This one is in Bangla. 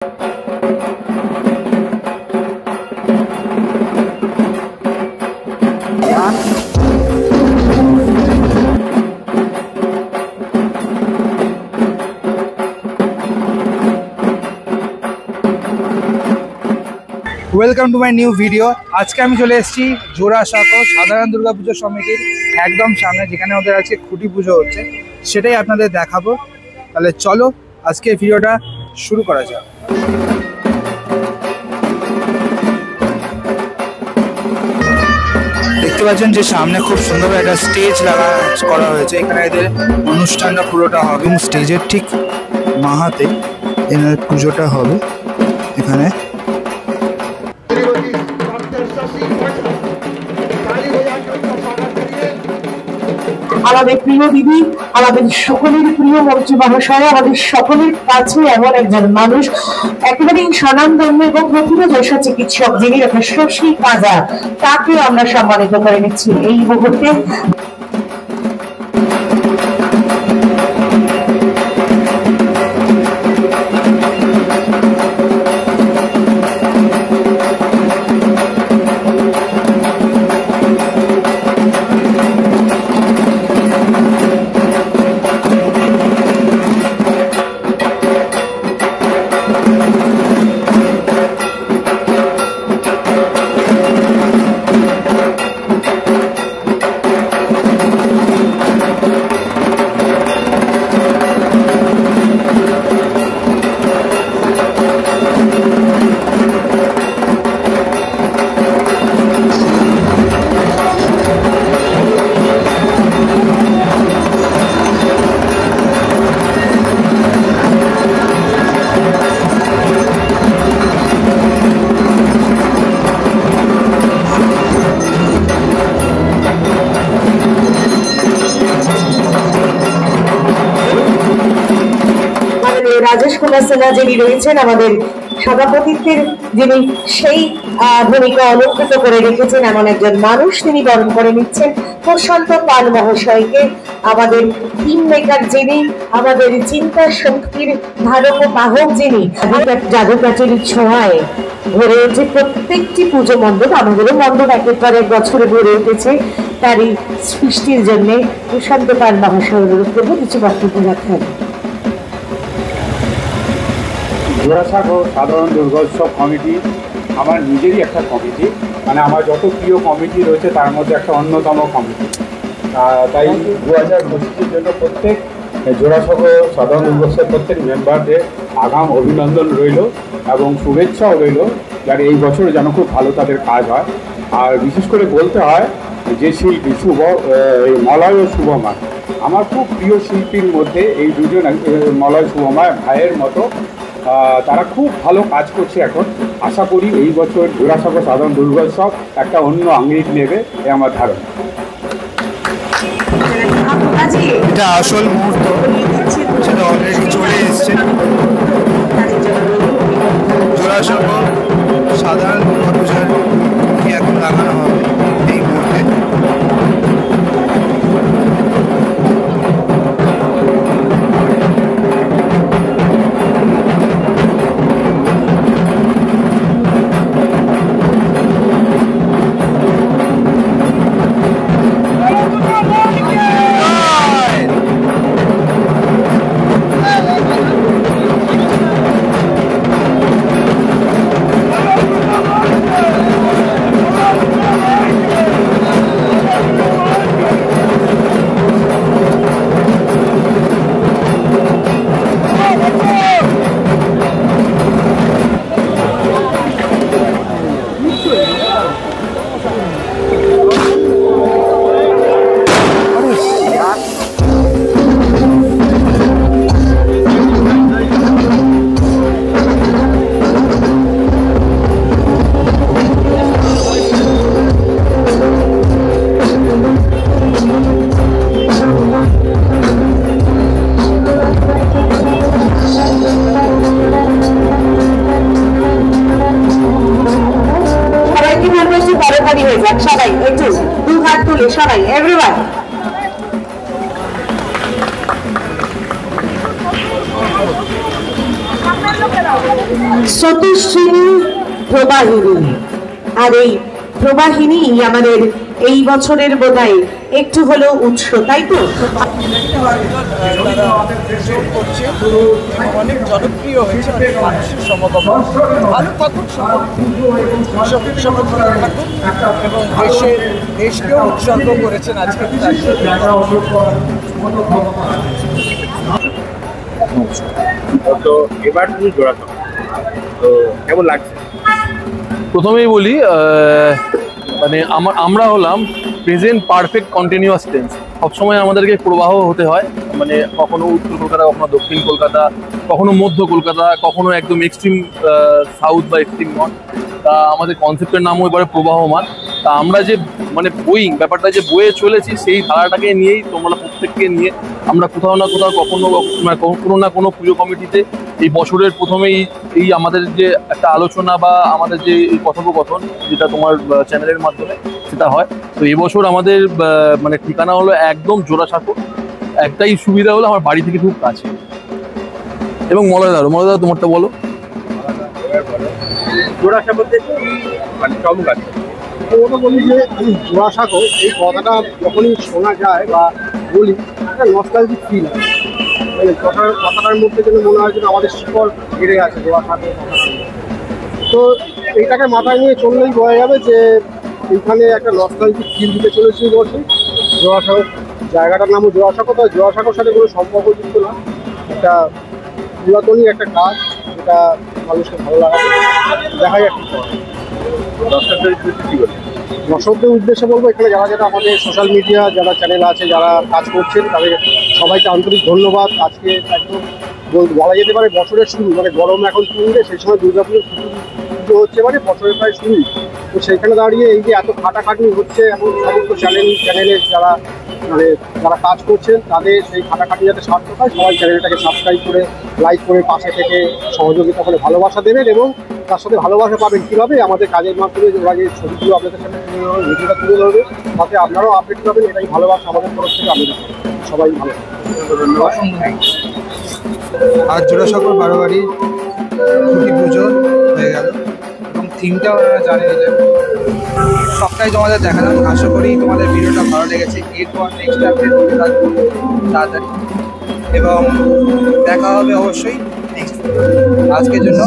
Welcome to my new video. আজকে আমি চলে এসেছি জোড়াসাঁকো সাধারণ দুর্গাপুজো সমিতির একদম সামনে, যেখানে ওদের আজকে খুঁটি পুজো হচ্ছে, সেটাই আপনাদের দেখাবো। তাহলে চলো আজকে ভিডিওটা শুরু করা যাক। দেখতে পাচ্ছেন যে সামনে খুব সুন্দর একটা স্টেজ করা হয়েছে। এখানে এদের অনুষ্ঠানটা পুরোটা হবে এবং স্টেজের ঠিক মাহাতে এনার পুজোটা হবে। এখানে আমাদের প্রিয় দিদি, আমাদের সকলের প্রিয় মন্ত্রী মহাশয়, আমাদের সকলের কাছে এমন একজন মানুষ, একেবারে স্বনামধন্য এবং প্রথম যশা চিকিৎসক, যিনি শশী কাজা, তাকে আমরা সম্মানিত করে নিচ্ছি এই মুহূর্তে। রাজেশ কুমার সিনহা যিনি রয়েছেন আমাদের সভাপতিত্বের, যিনি সেই ভূমিকা অলঙ্কৃত করে রেখেছেন, এমন একজন মানুষ, তিনি বরণ করে নিচ্ছেন প্রশান্ত পাল মহাশয়কে। আমাদের টিম মেকার যিনি, আমাদের চিন্তা শক্তির ধারক ও বাহক যিনি, জাদুকাঠির ছোঁয়ায় ভরে উঠে প্রত্যেকটি পুজো মণ্ডপ, আমাদেরও মণ্ডপ একের পর এক বছরে ভরে উঠেছে। তারই সৃষ্টির জন্য প্রশান্ত পাল মহাশয় অনুরোধ করবো কিছু বক্তব্য রাখেন। জোড়াসাঁকো সাধারণ দুর্গোৎসব কমিটি আমার নিজেরই একটা কমিটি, মানে আমার যত প্রিয় কমিটি রয়েছে তার মধ্যে একটা অন্যতম কমিটি। তাই 2025-এর জন্য প্রত্যেক জোড়াসাঁকো সাধারণ দুর্গোৎসব প্রত্যেক মেম্বারদের আগাম অভিনন্দন রইল এবং শুভেচ্ছাও রইল, যার এই বছর যেন খুব ভালো তাদের কাজ হয়। আর বিশেষ করে বলতে হয় যে শিল্পী মলয় ও শুভমা, আমার খুব প্রিয় শিল্পীর মধ্যে এই দুজন, মলয় শুভমা ভাইয়ের মতো, তারা খুব ভালো কাজ করছে এখন। আশা করি এই বছর জোড়াসাঁকো সাধারণ দুর্গোৎসব একটা অন্য আঙ্গিক নেবে, এ আমার ধারণা। এটা আসল মুহূর্ত, সেটা অলরেডি চলে এসছে। জোড়াসাঁকো সাধারণ দুর্গাপূজার এখন লাগানো হবে এই মুহূর্তে। সবাই একটু দু হাত তুলে সবাই এভরিওয়ান। স্রোতস্বিনী প্রবাহিনী। আর এই প্রবাহিনী আমাদের এই বছরের বোধহয় একটু হলেও উৎস, তাই তো? অনেক জনপ্রিয় হয়েছে, অনেক মানুষের সমাগম, ভালো থাকুন এবং দেশকেও উৎসর্গ করেছেন আজকে। তো এবার তুমি জোড়াসাঁকো, তো কেমন লাগছে? প্রথমেই বলি মানে আমরা হলাম প্রেজেন্ট পারফেক্ট কন্টিনিউয়াস টেন্স। সবসময় আমাদেরকে প্রবাহ হতে হয়, মানে কখনো উত্তর কলকাতা, কখনো দক্ষিণ কলকাতা, কখনো মধ্য কলকাতা, কখনো একদম এক্সট্রিম সাউথ বা এক্সট্রিম নর্থ। তা আমাদের কনসেপ্টের নামও এবারে প্রবাহমান। তা আমরা যে মানে ব্যাপারটা যে বয়ে চলেছি, সেই ধারাটাকে নিয়েই তোমরা প্রত্যেককে নিয়ে আমরা কোথাও না কোথাও কোনো না কোনো পুজো কমিটিতে এই বছরের প্রথমেই এই আমাদের যে একটা আলোচনা বা আমাদের যে এই কথোপকথন, যেটা তোমার চ্যানেলের মাধ্যমে সেটা হয়। তো এবছর আমাদের মানে ঠিকানা হলো একদম জোড়াসাঁকো। একটাই সুবিধা হলো আমার বাড়ি থেকে খুব কাছে। এবং মলয়দা তোমারটা বলো। জোড়াসাঁকোতে মানে কেমন লাগছে? ওটা বলি যে জোড়াসাঁকো এই কথাটা যখনই শোনা যায় বা বলি, একটা নস্টালজিক ফিল হয়। মানে কথাটার মধ্যে যেন মনে হয় যেন আমাদের শিকড় ঘিরে আছে জোড়াসাঁকো কথাটার। তো এইটাকে মাথায় নিয়ে চললেই বোঝা যাবে যে এইখানে একটা নস্টালজিক ফিল দিতে চলেছি বছর। জোড়াসাঁকো জায়গাটার নামও জোড়াসাঁকো, তো জোড়াসাঁকোর সাথে কোনো সম্পর্কযুক্ত না, একটা পুরাতনই একটা কাজ যেটা মানুষকে ভালো লাগাবে। দেখাই একটা দর্শকদের উদ্দেশ্যে বলবো, এখানে যারা আমাদের সোশ্যাল মিডিয়া যারা চ্যানেল আছে, যারা কাজ করছেন, তাদের সবাইকে আন্তরিক ধন্যবাদ। আজকে একদম বলা যেতে পারে বছরের শুরু, মানে গরম এখন শুরুতে, সেই সময় দুর্গাপুজোর পুজো হচ্ছে, মানে বছরের প্রায় শুরু। তো সেইখানে দাঁড়িয়ে এই যে এত খাটাখাটনি হচ্ছে, এখন সমস্ত চ্যানেলের যারা কাজ করছেন, তাদের সেই খাটাখাটি যাতে সার্থক হয়, সবাই চ্যানেলটাকে সাবস্ক্রাইব করে, লাইক করে, পাশে থেকে সহযোগিতা করে ভালোবাসা দেবেন। এবং তার সাথে ভালোবাসা পাবেন কীভাবে? আমাদের কাজের মাধ্যমে ওরা যে ছবিগুলো আপনাদের সামনে তুলে ধরবে, ভিডিওটা তুলে ধরবে, তাতে আপনারাও আপডেট পাবেন। এটাই ভালোবাসা আমাদের তরফ থেকে। আমাদের সবাই ভালো ধন্যবাদ। আর জোড়াসাঁকোর বারোয়ারি খুঁটি পুজো হয়ে গেল এবং থিমটাও ওনারা জানিয়ে দিলেন। সবটাই তোমাদের দেখালাম। আশা করি তোমাদের ভিডিওটা ভালো লেগেছে। এরপর নেক্সট আপডেট থাকবো তাড়াতাড়ি এবং দেখা হবে অবশ্যই নেক্সট। আজকের জন্য